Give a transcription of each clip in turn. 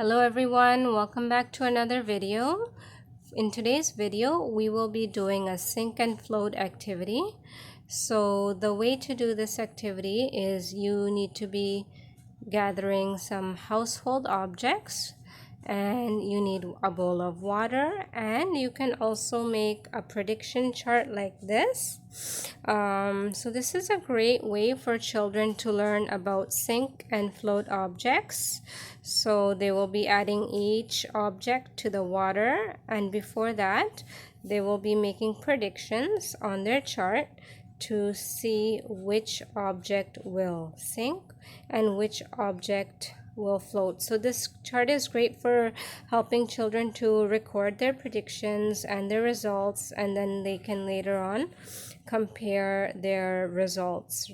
Hello everyone, welcome back to another video. In today's video, we will be doing a sink and float activity. So the way to do this activity is you need to be gathering some household objects, and you need a bowl of water, and you can also make a prediction chart like this. So this is a great way for children to learn about sink and float objects. So they will be adding each object to the water, and before that they will be making predictions on their chart to see which object will sink and which object will float. So this chart is great for helping children to record their predictions and their results, and then they can later on compare their results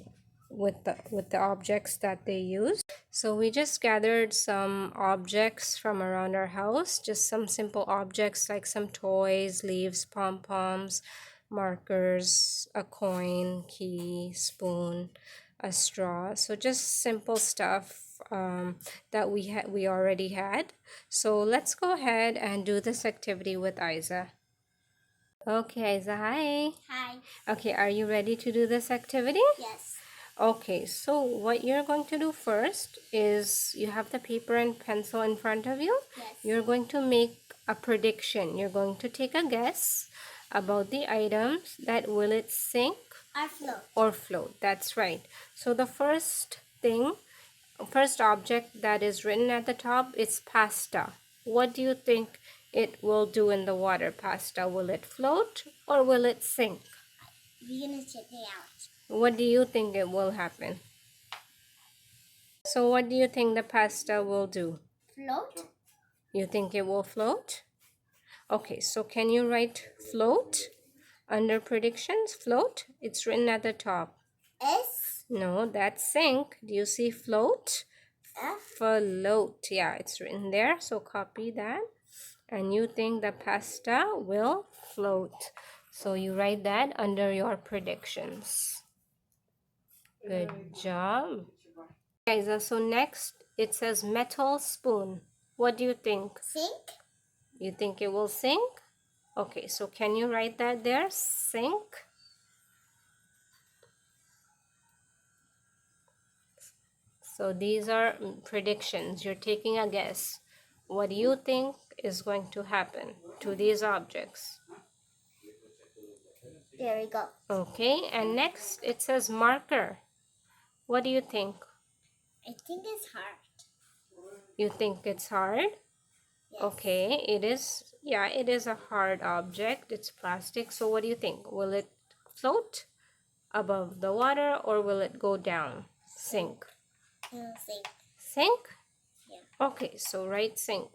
with the objects that they use. So we just gathered some objects from around our house, just some simple objects like some toys, leaves, pom-poms, markers, a coin, key, spoon, a straw. So just simple stuff that we already had. So let's go ahead and do this activity with Isa. Okay, Isa, hi. Hi. Okay, are you ready to do this activity? Yes. Okay, so what you're going to do first is you have the paper and pencil in front of you. Yes. You're going to make a prediction. You're going to take a guess about the items that will it sink or float. That's right. So the first object that is written at the top is pasta. What do you think it will do in the water? Pasta, will it float or will it sink? We're gonna check it out. What do you think it will happen? So what do you think the pasta will do? Float. You think it will float? Okay, so can you write float under predictions? Float, it's written at the top. S. No, that's sink. Do you see float? F. Float. Yeah, it's written there. So copy that. And you think the pasta will float. So you write that under your predictions. Good job. Guys, so next it says metal spoon. What do you think? Sink. You think it will sink? Okay, so can you write that there? Sink. So these are predictions. You're taking a guess. What do you think is going to happen to these objects? There we go. Okay, and next it says marker. What do you think? I think it's hard. You think it's hard? Yes. Okay, it is. Yeah, it is a hard object. It's plastic. So what do you think? Will it float above the water or will it go down? Sink. Sink. Sink? Yeah. Okay, so write sink.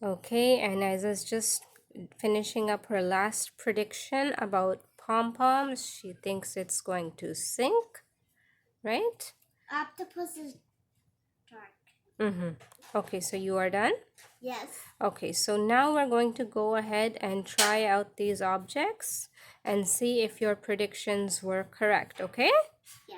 Okay, and Isa's just finishing up her last prediction about pom-poms. She thinks it's going to sink, right? Octopus is dark. Okay, so you are done? Yes. Okay, so now we're going to go ahead and try out these objects and see if your predictions were correct, okay? Yeah.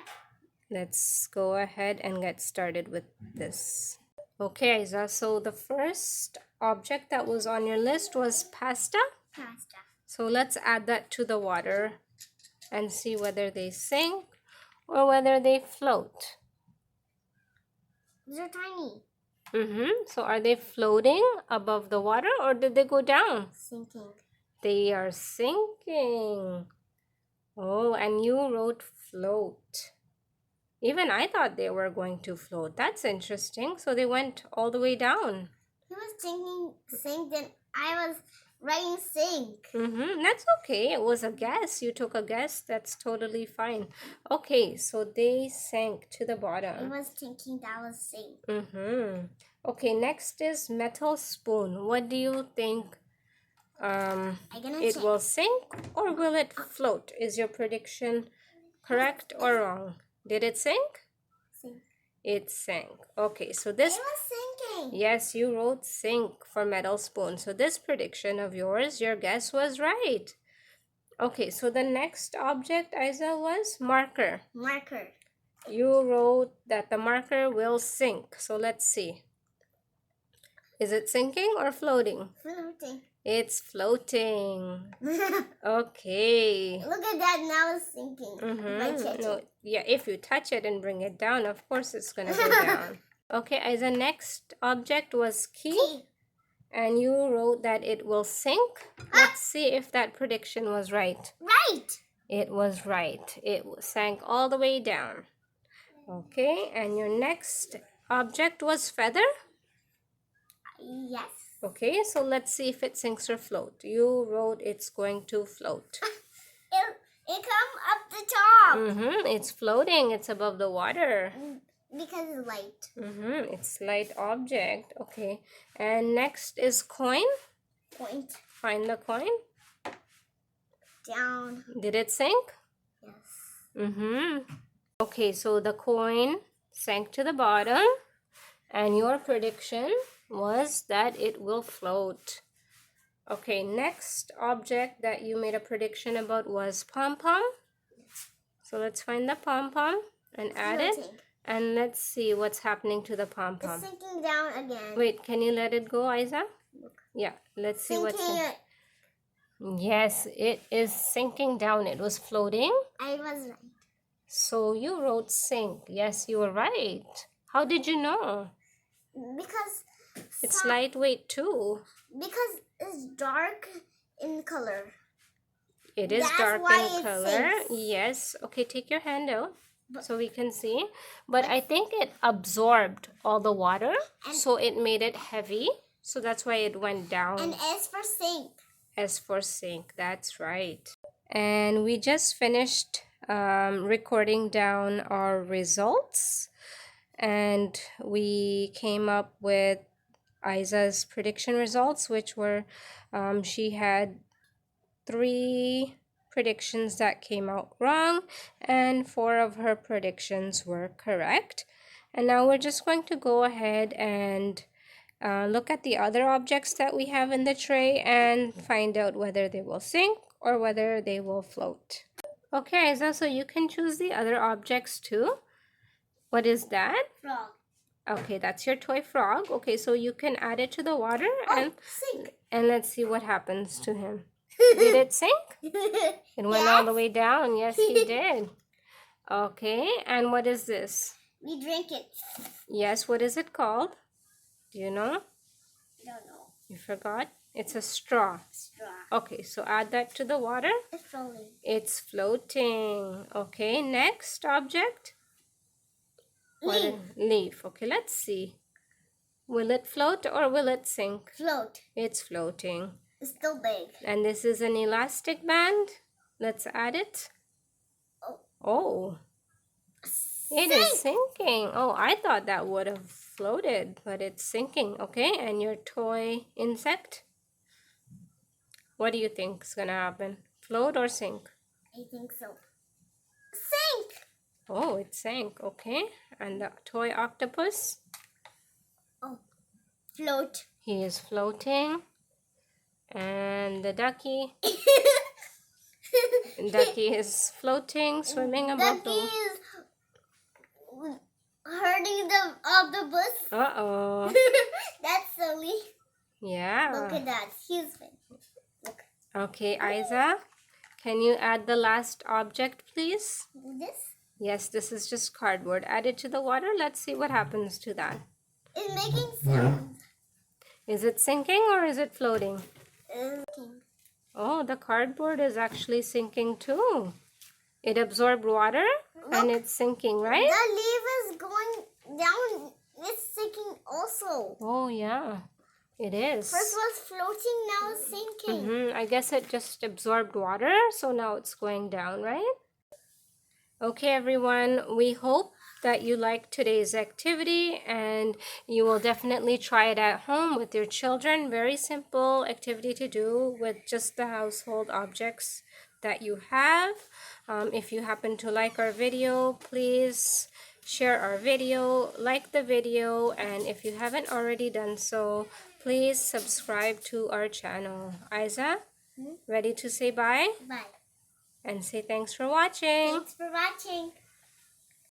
Let's go ahead and get started with this. Okay, Isa, so the first object that was on your list was pasta. Pasta. So let's add that to the water and see whether they sink or whether they float. They're tiny. So are they floating above the water or did they go down? Sinking. They are sinking. Oh, and you wrote float. Even I thought they were going to float. That's interesting. So they went all the way down. He was thinking sink, then I was writing sink. That's okay. It was a guess. You took a guess. That's totally fine. Okay, so they sank to the bottom. I was thinking that was sink. Okay, next is metal spoon. What do you think? It will sink or will it float? Is your prediction correct or wrong? Did it sink? Sink. It sank. Okay, so this... It was sinking. Yes, you wrote sink for metal spoon. So this prediction of yours, your guess was right. Okay, so the next object, Isa, was marker. Marker. You wrote that the marker will sink. So let's see. Is it sinking or floating? Floating. It's floating. Look Okay. at that, now it's sinking. If I touch No, it. yeah, if you touch it and bring it down, of course it's gonna go down. Okay, Isa, next object was key. Key. And you wrote that it will sink. Let's see if that prediction was right. Right. It was right. It sank all the way down. Okay, and your next object was feather. Yes. Okay, so let's see if it sinks or float. You wrote it's going to float. It come up the top. It's floating. It's above the water. Because it's light. It's light object. Okay, and next is coin. Point. Find the coin. Down. Did it sink? Yes. Okay, so the coin sank to the bottom, and your prediction was that it will float. Okay, next object that you made a prediction about was pom-pom. So let's find the pom-pom and add it. And let's see what's happening to the pom-pom. It's sinking down again. Wait, can you let it go, Isa? Yeah, let's see what's in. Yes, it is sinking down. It was floating. I was right. So you wrote sink. Yes, you were right. How did you know? Because It's lightweight too. Because it's dark in color. It is That's dark why in it color. sinks. Yes. Okay, take your hand out so we can see. But I think it absorbed all the water, so it made it heavy. So that's why it went down. And S for sink. S for sink. That's right. And we just finished recording down our results. And we came up with Isa's prediction results, which were she had 3 predictions that came out wrong, and 4 of her predictions were correct. And now we're just going to go ahead and look at the other objects that we have in the tray and find out whether they will sink or whether they will float. Okay, Isa, so you can choose the other objects too. What is that? Frog. Okay, that's your toy frog. Okay, so you can add it to the water and Sink. and let's see what happens to him. Did it sink? It went all the way down. Yes, he did. Okay, and what is this? We drink it. Yes, what is it called? Do you know? Don't know. You forgot? It's a straw. Straw. Okay, so add that to the water. It's floating. It's floating. Okay, next object. Leaf. Leaf. Okay, let's see. Will it float or will it sink? Float. It's floating. It's still big. And this is an elastic band. Let's add it. Oh. It is sinking. Oh, I thought that would have floated, but it's sinking. Okay, and your toy insect? What do you think is going to happen? Float or sink? I think so. Sink. Oh, it sank. Okay, and the toy octopus? Oh, float. He is floating. And the ducky? Ducky is floating, swimming above Ducky is hurting the octopus. Uh-oh. That's silly. Yeah. Look at that. He's look. Okay, Isa, can you add the last object, please? This Yes, this is just cardboard. Add it to the water. Let's see what happens to that. is making sound. Is it sinking or is it floating? Sinking. Oh, the cardboard is actually sinking too. It absorbed water and it's sinking, right? The leaf is going down. It's sinking also. Oh, yeah. It is. First was floating, now it's sinking. I guess it just absorbed water, so now it's going down, right? Okay, everyone, we hope that you liked today's activity and you will definitely try it at home with your children. Very simple activity to do with just the household objects that you have. If you happen to like our video, please share our video, like the video, and if you haven't already done so, please subscribe to our channel. Isa, ready to say bye? Bye. And say thanks for watching. Thanks for watching.